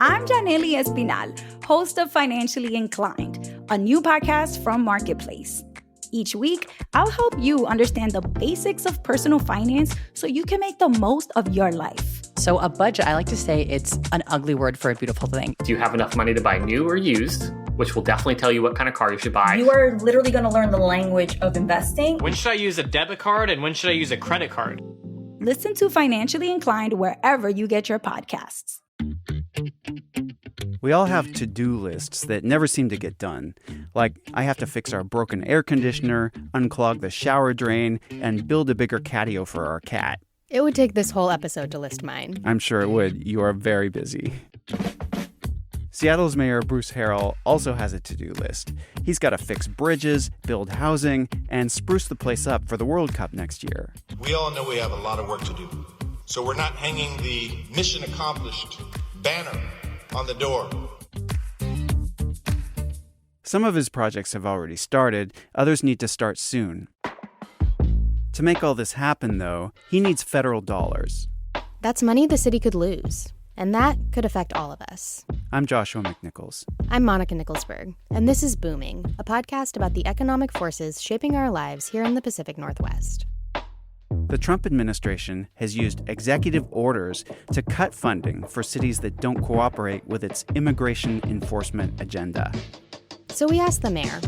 I'm Janely Espinal, host of Financially Inclined, a new podcast from Marketplace. Each week, I'll help you understand the basics of personal finance so you can make the most of your life. So a budget, I like to say it's an ugly word for a beautiful thing. Do you have enough money to buy new or used? Which will definitely tell you what kind of car you should buy. You are literally going to learn the language of investing. When should I use a debit card and when should I use a credit card? Listen to Financially Inclined wherever you get your podcasts. We all have to-do lists that never seem to get done. Like, I have to fix our broken air conditioner, unclog the shower drain, and build a bigger catio for our cat. It would take this whole episode to list mine. I'm sure it would. You are very busy. Seattle's Mayor Bruce Harrell also has a to-do list. He's got to fix bridges, build housing, and spruce the place up for the World Cup next year. We all know we have a lot of work to do, so we're not hanging the mission accomplished banner on the door. Some of his projects have already started, others need to start soon. To make all this happen, though, he needs federal dollars. That's money the city could lose, and that could affect all of us. I'm Joshua McNichols. I'm Monica Nicholsberg, and this is Booming, a podcast about the economic forces shaping our lives here in the Pacific Northwest. The Trump administration has used executive orders to cut funding for cities that don't cooperate with its immigration enforcement agenda. So we asked the mayor,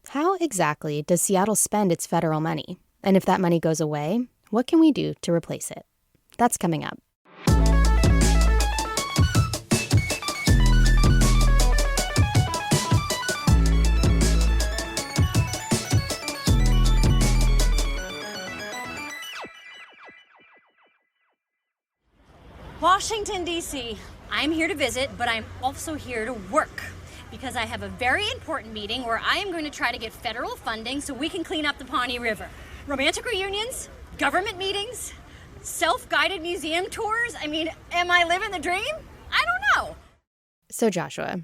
how exactly does Seattle spend its federal money? And if that money goes away, what can we do to replace it? That's coming up. Washington, D.C. I'm here to visit, but I'm also here to work because I have a very important meeting where I am going to try to get federal funding so we can clean up the Pawnee River. Romantic reunions, government meetings, self-guided museum tours. I mean, am I living the dream? I don't know. So Joshua,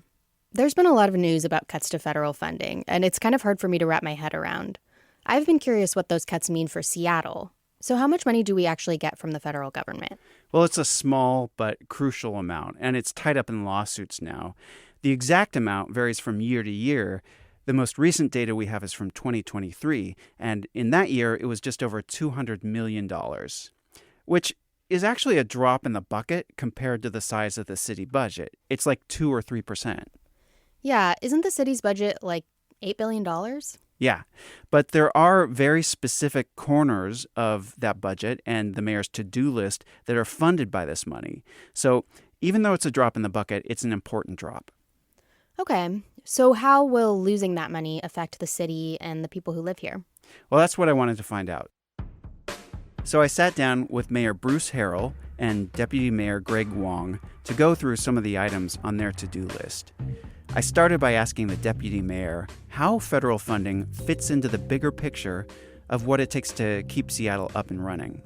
there's been a lot of news about cuts to federal funding, and it's kind of hard for me to wrap my head around. I've been curious what those cuts mean for Seattle. So how much money do we actually get from the federal government? Well, it's a small but crucial amount, and it's tied up in lawsuits now. The exact amount varies from year to year. The most recent data we have is from 2023, and in that year, it was just over $200 million, which is actually a drop in the bucket compared to the size of the city budget. It's like 2 or 3%. Yeah, isn't the city's budget like $8 billion? Yeah, but there are very specific corners of that budget and the mayor's to-do list that are funded by this money. So even though it's a drop in the bucket, it's an important drop. Okay, so how will losing that money affect the city and the people who live here? Well, that's what I wanted to find out. So I sat down with Mayor Bruce Harrell and Deputy Mayor Greg Wong to go through some of the items on their to-do list. I started by asking the deputy mayor how federal funding fits into the bigger picture of what it takes to keep Seattle up and running.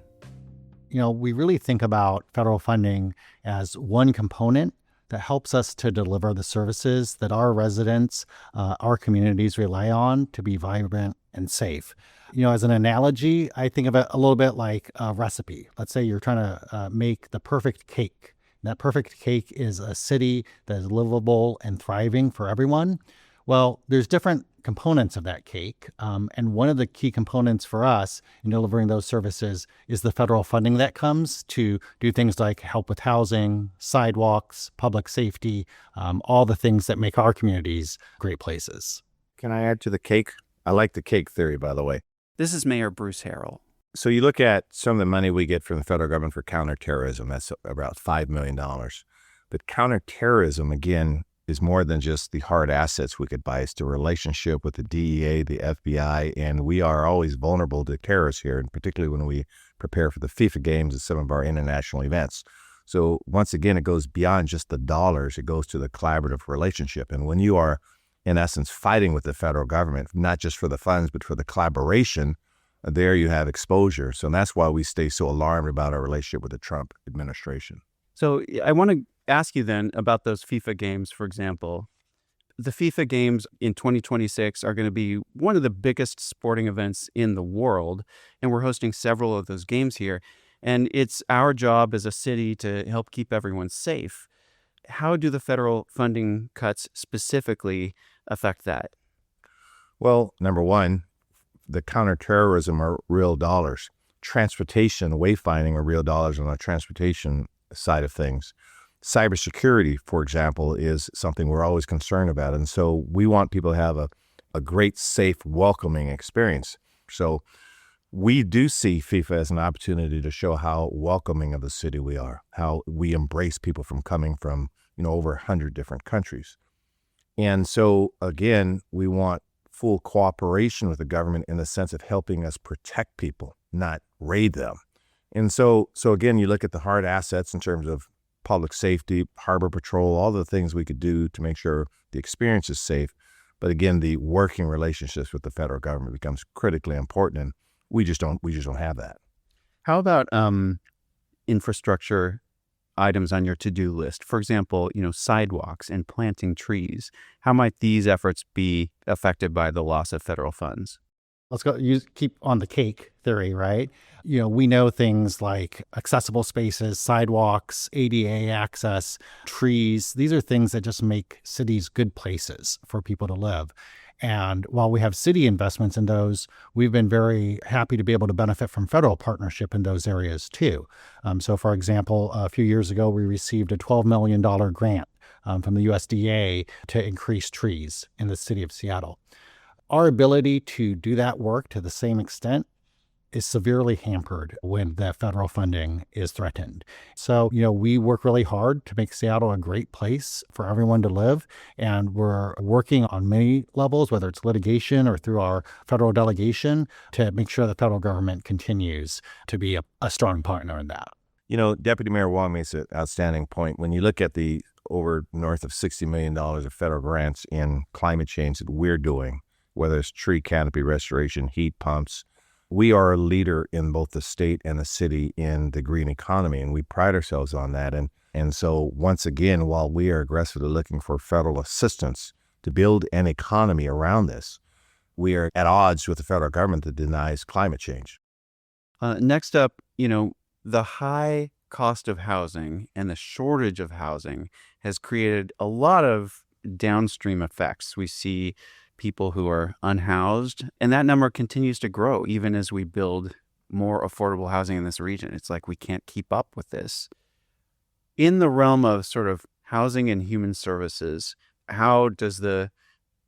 You know, we really think about federal funding as one component that helps us to deliver the services that our residents, our communities rely on to be vibrant and safe. You know, as an analogy, I think of it a little bit like a recipe. Let's say you're trying to make the perfect cake. That perfect cake is a city that is livable and thriving for everyone. Well, there's different components of that cake. And one of the key components for us in delivering those services is the federal funding that comes to do things like help with housing, sidewalks, public safety, all the things that make our communities great places. Can I add to the cake? I like the cake theory, by the way. This is Mayor Bruce Harrell. So you look at some of the money we get from the federal government for counterterrorism, that's about $5 million. But counterterrorism, again, is more than just the hard assets we could buy. It's the relationship with the DEA, the FBI, and we are always vulnerable to terrorists here, and particularly when we prepare for the FIFA games and some of our international events. So once again, it goes beyond just the dollars. It goes to the collaborative relationship. And when you are, in essence, fighting with the federal government, not just for the funds, but for the collaboration, there you have exposure. So that's why we stay so alarmed about our relationship with the Trump administration. So I want to ask you then about those FIFA games, for example. The FIFA games in 2026 are going to be one of the biggest sporting events in the world, and we're hosting several of those games here. And it's our job as a city to help keep everyone safe. How do the federal funding cuts specifically affect that? Well, number one, the counterterrorism are real dollars. Transportation, wayfinding are real dollars on the transportation side of things. Cybersecurity, for example, is something we're always concerned about. And so we want people to have a great, safe, welcoming experience. So we do see FIFA as an opportunity to show how welcoming of the city we are, how we embrace people from coming from, over 100 different countries. And so, again, we want full cooperation with the government in the sense of helping us protect people, not raid them. And so again, you look at the hard assets in terms of public safety, harbor patrol, all the things we could do to make sure the experience is safe. But again, the working relationships with the federal government becomes critically important, and we just don't have that. How about infrastructure items on your to-do list? For example, sidewalks and planting trees. How might these efforts be affected by the loss of federal funds? Let's keep on the cake theory, right? We know things like accessible spaces, sidewalks, ADA access, trees. These are things that just make cities good places for people to live. And while we have city investments in those, we've been very happy to be able to benefit from federal partnership in those areas too. So for example, a few years ago, we received a $12 million grant from the USDA to increase trees in the city of Seattle. Our ability to do that work to the same extent is severely hampered when the federal funding is threatened. So, we work really hard to make Seattle a great place for everyone to live. And we're working on many levels, whether it's litigation or through our federal delegation, to make sure the federal government continues to be a strong partner in that. Deputy Mayor Wong makes an outstanding point. When you look at the over north of $60 million of federal grants in climate change that we're doing, whether it's tree canopy restoration, heat pumps, we are a leader in both the state and the city in the green economy, and we pride ourselves on that. And so once again, while we are aggressively looking for federal assistance to build an economy around this, we are at odds with the federal government that denies climate change. Next up, the high cost of housing and the shortage of housing has created a lot of downstream effects. We see people who are unhoused, and that number continues to grow even as we build more affordable housing in this region. It's like we can't keep up with this. In the realm of sort of housing and human services, how does the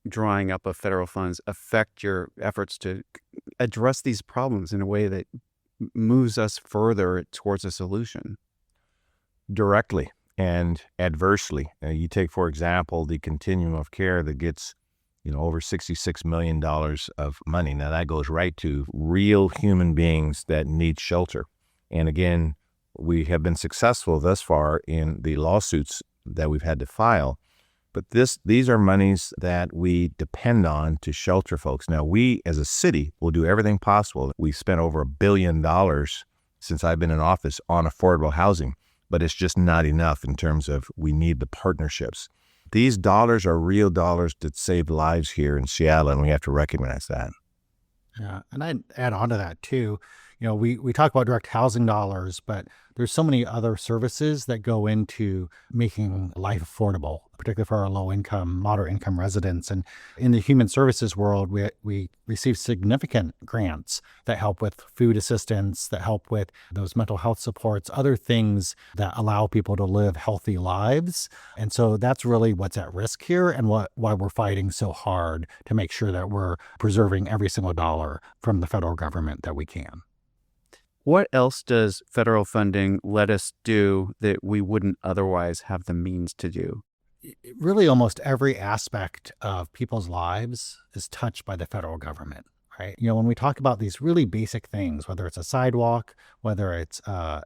drawing up of federal funds affect your efforts to address these problems in a way that moves us further towards a solution? Directly and adversely. You take, for example, the continuum of care that gets over $66 million of money. Now that goes right to real human beings that need shelter. And again, we have been successful thus far in the lawsuits that we've had to file. But these are monies that we depend on to shelter folks. Now we as a city will do everything possible. We spent over $1 billion since I've been in office on affordable housing, but it's just not enough in terms of we need the partnerships. These dollars are real dollars that save lives here in Seattle, and we have to recognize that. Yeah, and I'd add on to that too. We talk about direct housing dollars, but there's so many other services that go into making life affordable, particularly for our low-income, moderate-income residents. And in the human services world, we receive significant grants that help with food assistance, that help with those mental health supports, other things that allow people to live healthy lives. And so that's really what's at risk here and why we're fighting so hard to make sure that we're preserving every single dollar from the federal government that we can. What else does federal funding let us do that we wouldn't otherwise have the means to do? Really, almost every aspect of people's lives is touched by the federal government, right? When we talk about these really basic things, whether it's a sidewalk, whether it's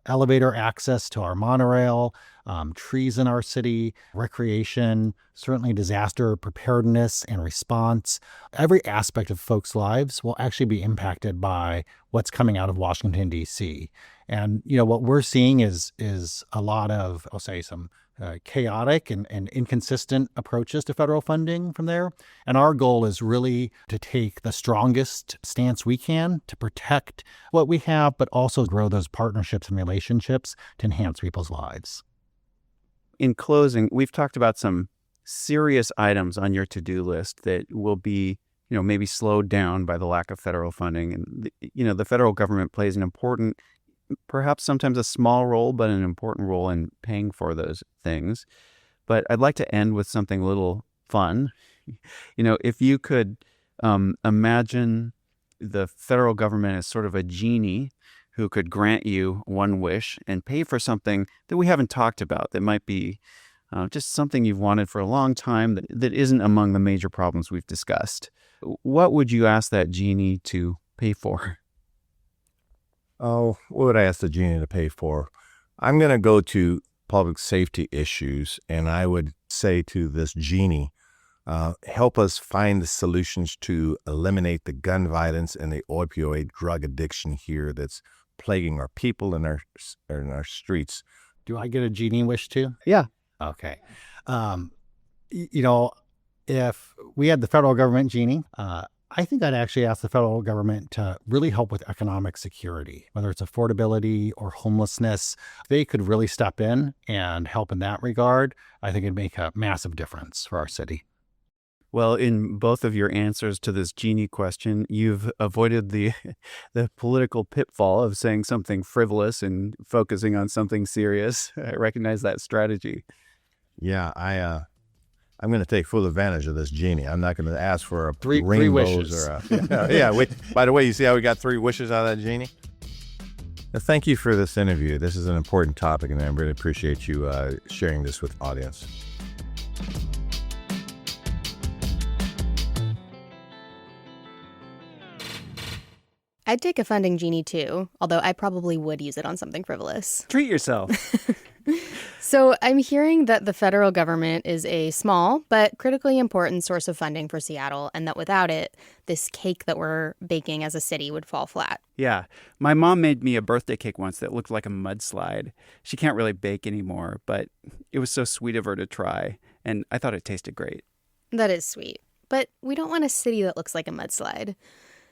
elevator access to our monorail, trees in our city, recreation, certainly disaster preparedness and response, every aspect of folks' lives will actually be impacted by what's coming out of Washington, D.C. And, what we're seeing is a lot of, I'll say, some chaotic and inconsistent approaches to federal funding from there. And our goal is really to take the strongest stance we can to protect what we have, but also grow those partnerships and relationships to enhance people's lives. In closing, we've talked about some serious items on your to-do list that will be, maybe slowed down by the lack of federal funding. And, the federal government plays an important, perhaps sometimes a small role, but an important role in paying for those things. But I'd like to end with something a little fun. If you could imagine the federal government as sort of a genie who could grant you one wish and pay for something that we haven't talked about, that might be just something you've wanted for a long time that isn't among the major problems we've discussed. What would you ask that genie to pay for? Oh, what would I ask the genie to pay for? I'm going to go to public safety issues, and I would say to this genie, help us find the solutions to eliminate the gun violence and the opioid drug addiction here that's plaguing our people in our streets. Do I get a genie wish too? Yeah. Okay. If we had the federal government genie, I think I'd actually ask the federal government to really help with economic security, whether it's affordability or homelessness. If they could really step in and help in that regard, I think it'd make a massive difference for our city. Well, in both of your answers to this genie question, you've avoided the political pitfall of saying something frivolous and focusing on something serious. I recognize that strategy. Yeah, I'm going to take full advantage of this genie. I'm not going to ask for three rainbows wishes. By the way, you see how we got 3 wishes out of that genie? Now, thank you for this interview. This is an important topic, and I really appreciate you sharing this with the audience. I'd take a funding genie too, although I probably would use it on something frivolous. Treat yourself. So I'm hearing that the federal government is a small but critically important source of funding for Seattle, and that without it, this cake that we're baking as a city would fall flat. Yeah. My mom made me a birthday cake once that looked like a mudslide. She can't really bake anymore, but it was so sweet of her to try, and I thought it tasted great. That is sweet. But we don't want a city that looks like a mudslide.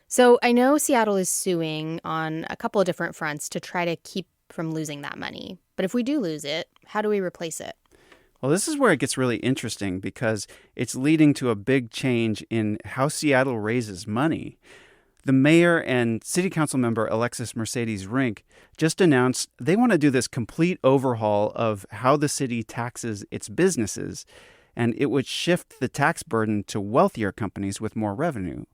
So I know Seattle is suing on a couple of different fronts to try to keep from losing that money. But if we do lose it, how do we replace it? Well, this is where it gets really interesting because it's leading to a big change in how Seattle raises money. The mayor and city council member Alexis Mercedes Rink just announced they want to do this complete overhaul of how the city taxes its businesses, and it would shift the tax burden to wealthier companies with more revenue.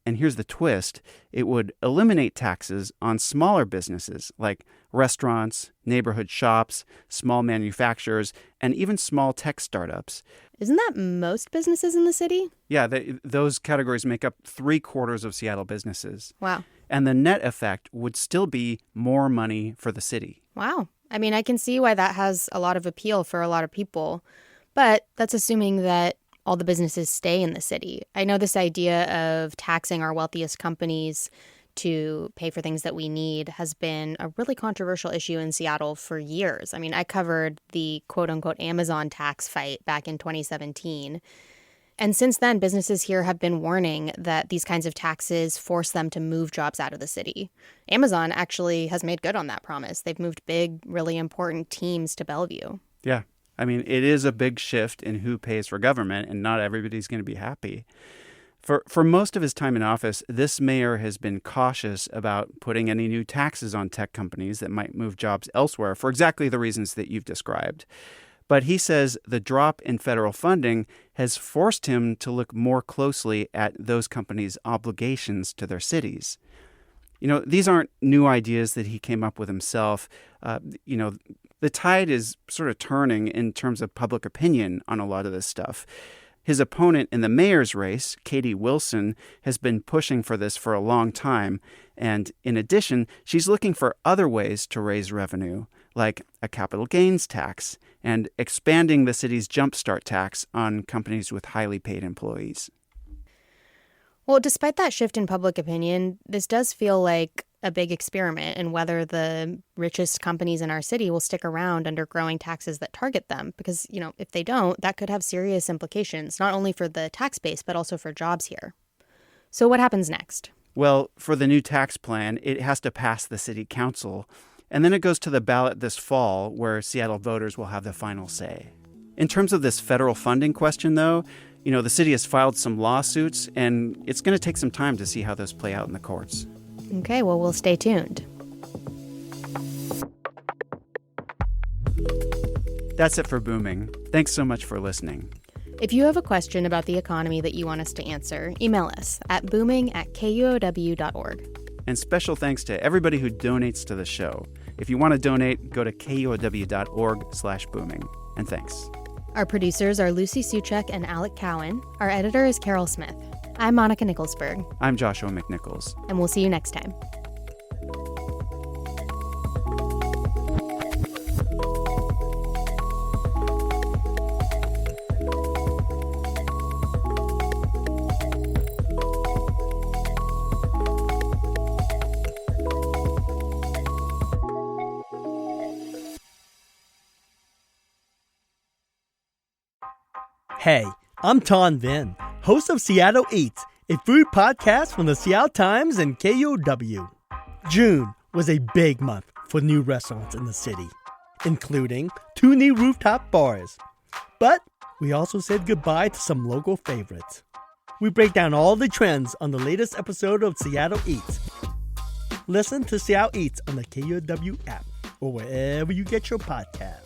And here's the twist. It would eliminate taxes on smaller businesses like restaurants, neighborhood shops, small manufacturers, and even small tech startups. Isn't that most businesses in the city? Yeah, those categories make up 3/4 of Seattle businesses. Wow. And the net effect would still be more money for the city. Wow. I mean, I can see why that has a lot of appeal for a lot of people. But that's assuming that all the businesses stay in the city. I know this idea of taxing our wealthiest companies to pay for things that we need has been a really controversial issue in Seattle for years. I mean, I covered the quote-unquote Amazon tax fight back in 2017. And since then, businesses here have been warning that these kinds of taxes force them to move jobs out of the city. Amazon actually has made good on that promise. They've moved big, really important teams to Bellevue. Yeah. I mean, it is a big shift in who pays for government, and not everybody's going to be happy. For most of his time in office, this mayor has been cautious about putting any new taxes on tech companies that might move jobs elsewhere for exactly the reasons that you've described. But he says the drop in federal funding has forced him to look more closely at those companies' obligations to their cities. These aren't new ideas that he came up with himself. The tide is sort of turning in terms of public opinion on a lot of this stuff. His opponent in the mayor's race, Katie Wilson, has been pushing for this for a long time. And in addition, she's looking for other ways to raise revenue, like a capital gains tax and expanding the city's jumpstart tax on companies with highly paid employees. Well, despite that shift in public opinion, this does feel like a big experiment in whether the richest companies in our city will stick around under growing taxes that target them. Because, if they don't, that could have serious implications, not only for the tax base, but also for jobs here. So what happens next? Well, for the new tax plan, it has to pass the city council. And then it goes to the ballot this fall, where Seattle voters will have the final say. In terms of this federal funding question, though, the city has filed some lawsuits, and it's going to take some time to see how those play out in the courts. Okay, well, we'll stay tuned. That's it for Booming. Thanks so much for listening. If you have a question about the economy that you want us to answer, email us at booming@kuow.org. And special thanks to everybody who donates to the show. If you want to donate, go to kuow.org/booming. And thanks. Our producers are Lucy Suchek and Alec Cowan. Our editor is Carol Smith. I'm Monica Nicholsberg. I'm Joshua McNichols. And we'll see you next time. Hey, I'm Ton Vin, host of Seattle Eats, a food podcast from the Seattle Times and KUOW. June was a big month for new restaurants in the city, including 2 new rooftop bars. But we also said goodbye to some local favorites. We break down all the trends on the latest episode of Seattle Eats. Listen to Seattle Eats on the KUOW app or wherever you get your podcasts.